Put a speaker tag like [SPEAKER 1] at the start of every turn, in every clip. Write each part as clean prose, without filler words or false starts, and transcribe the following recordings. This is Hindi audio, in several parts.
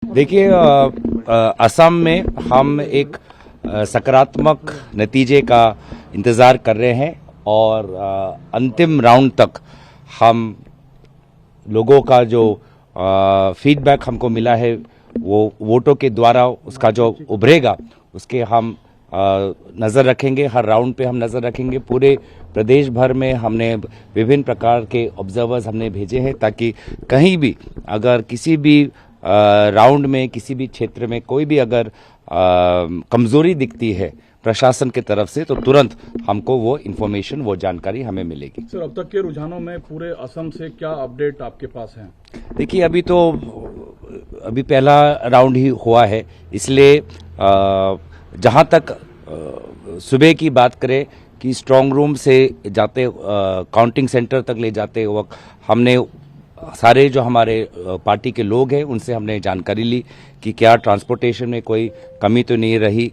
[SPEAKER 1] देखिए, असम में हम एक सकारात्मक नतीजे का इंतज़ार कर रहे हैं और अंतिम राउंड तक हम लोगों का जो फीडबैक हमको मिला है वो वोटों के द्वारा उसका जो उभरेगा उसके हम नज़र रखेंगे। हर राउंड पे हम नज़र रखेंगे। पूरे प्रदेश भर में हमने विभिन्न प्रकार के ऑब्जर्वर्स हमने भेजे हैं ताकि कहीं भी अगर किसी भी राउंड में किसी भी क्षेत्र में कोई भी अगर कमजोरी दिखती है प्रशासन की तरफ से तो तुरंत हमको वो इन्फॉर्मेशन वो जानकारी हमें मिलेगी।
[SPEAKER 2] सर, अब तक के रुझानों में पूरे असम से क्या अपडेट आपके पास है?
[SPEAKER 1] देखिए, अभी पहला राउंड ही हुआ है, इसलिए जहां तक सुबह की बात करें कि स्ट्रांग रूम से जाते काउंटिंग सेंटर तक ले जाते वक्त हमने सारे जो हमारे पार्टी के लोग हैं उनसे हमने जानकारी ली कि क्या ट्रांसपोर्टेशन में कोई कमी तो नहीं रही।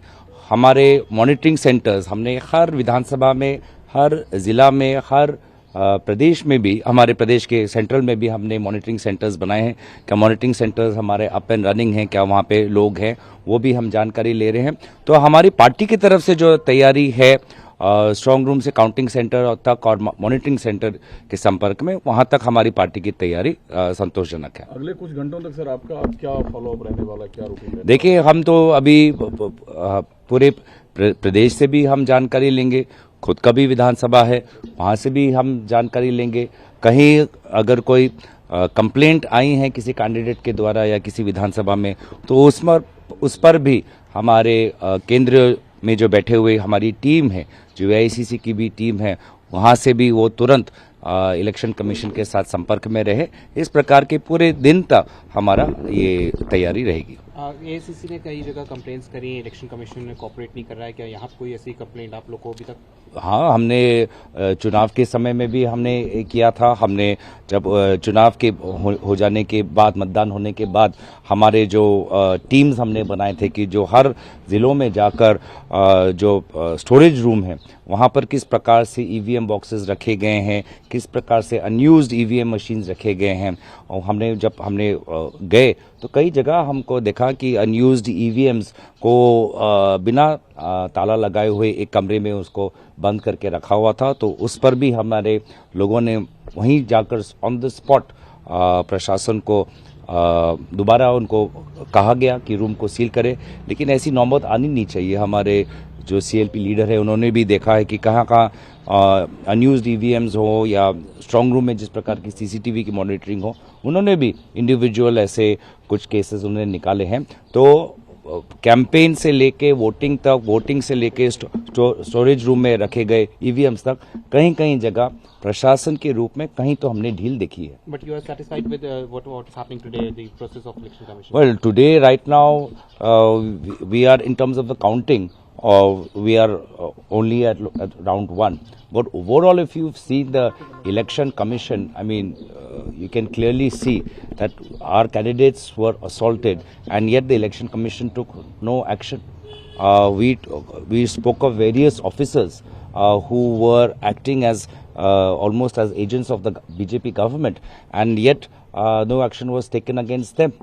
[SPEAKER 1] हमारे मॉनिटरिंग सेंटर्स हमने हर विधानसभा में, हर जिला में, हर प्रदेश में भी, हमारे प्रदेश के सेंट्रल में भी हमने मॉनिटरिंग सेंटर्स बनाए हैं। क्या मॉनिटरिंग सेंटर्स हमारे अप एंड रनिंग हैं, क्या वहाँ पे लोग हैं, वो भी हम जानकारी ले रहे हैं। तो हमारी पार्टी की तरफ से जो तैयारी है स्ट्रांग रूम से काउंटिंग सेंटर तक और मॉनिटरिंग सेंटर के संपर्क में, वहां तक हमारी पार्टी की तैयारी संतोषजनक है।
[SPEAKER 2] अगले कुछ घंटों तक सर आपका क्या फॉलोअप रहने वाला, क्या रूटीन?
[SPEAKER 1] देखिए, हम तो अभी पूरे प्रदेश से भी हम जानकारी लेंगे, खुद का भी विधानसभा है वहाँ से भी हम जानकारी लेंगे। कहीं अगर कोई कंप्लेंट आई है किसी कैंडिडेट के द्वारा या किसी विधानसभा में तो उस पर भी हमारे केंद्र में जो बैठे हुए हमारी टीम है, जो AICC की भी टीम है, वहाँ से भी वो तुरंत इलेक्शन कमीशन के साथ संपर्क में रहे। इस प्रकार के पूरे दिन तक हमारा ये तैयारी रहेगी।
[SPEAKER 3] AICC ने कई जगह कंप्लेंट्स करी, इलेक्शन कमीशन में कोऑपरेट नहीं कर रहा है, क्या यहाँ कोई ऐसी कंप्लेंट आप लोग को अभी तक?
[SPEAKER 1] हाँ, हमने चुनाव के समय में भी हमने किया था। हमने जब चुनाव के हो जाने के बाद, मतदान होने के बाद हमारे जो टीम्स हमने बनाए थे कि जो हर ज़िलों में जाकर जो स्टोरेज रूम है वहाँ पर किस प्रकार से EVM बॉक्सेस रखे गए हैं, किस प्रकार से अनयूज्ड EVM मशीन्स रखे गए हैं। और हमने गए तो कई जगह हमको देखा कि अनयूज्ड EVMs को बिना ताला लगाए हुए एक कमरे में उसको बंद करके रखा हुआ था। तो उस पर भी हमारे लोगों ने वहीं जाकर ऑन द स्पॉट प्रशासन को दोबारा उनको कहा गया कि रूम को सील करे, लेकिन ऐसी नौबत आनी नहीं चाहिए। हमारे जो CLP लीडर है उन्होंने भी देखा है कि कहाँ अनयूज्ड EVMs हो या स्ट्रांग रूम में जिस प्रकार की CCTV की मॉनिटरिंग हो, उन्होंने भी इंडिविजुअल ऐसे कुछ केसेस उन्होंने निकाले हैं। तो कैंपेन से लेके वोटिंग तक, वोटिंग से लेके स्टोरेज रूम में रखे गए EVMs तक कहीं कहीं जगह प्रशासन के रूप में कहीं तो हमने ढील देखी है।
[SPEAKER 3] But you are satisfied with what is happening today, the process of election commission?
[SPEAKER 1] Well, today, right now, we are in terms of the counting. We are only at round 1. But overall, if you've seen the election commission, I mean, you can clearly see that our candidates were assaulted, and yet the election commission took no action. We spoke of various officers who were acting as almost as agents of the BJP government, and yet no action was taken against them.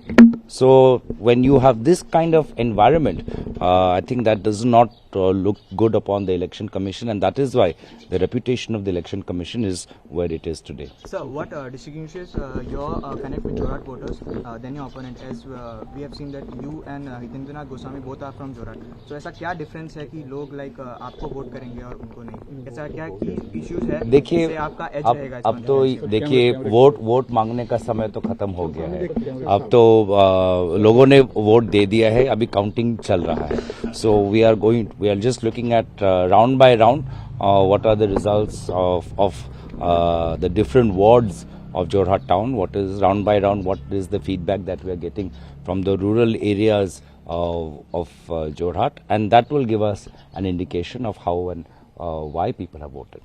[SPEAKER 1] So when you have this kind of environment, I think that does not look good upon the election commission, and that is why the reputation of the election commission is where it is today.
[SPEAKER 4] Sir, what distinguishes your connect with Jorhat voters than your opponent? As we have seen that you and Hitendranath Goswami both are from Jorhat. So ऐसा क्या डिफरेंस है कि लोग आपको वोट करेंगे और उनको नहीं? ऐसा क्या इश्यूज है?
[SPEAKER 1] देखिए,
[SPEAKER 4] आपका एज रहेगा?
[SPEAKER 1] अब तो देखिए, वोट मांगने का समय तो खत्म हो गया है। अब तो लोगों ने वोट दे दिया है, अभी काउंटिंग चल रहा है। So we are just looking at round by round what are the results of the different wards of Jorhat town, what is round by round, what is the feedback that we are getting from the rural areas of Jorhat, and that will give us an indication of how and why people have voted.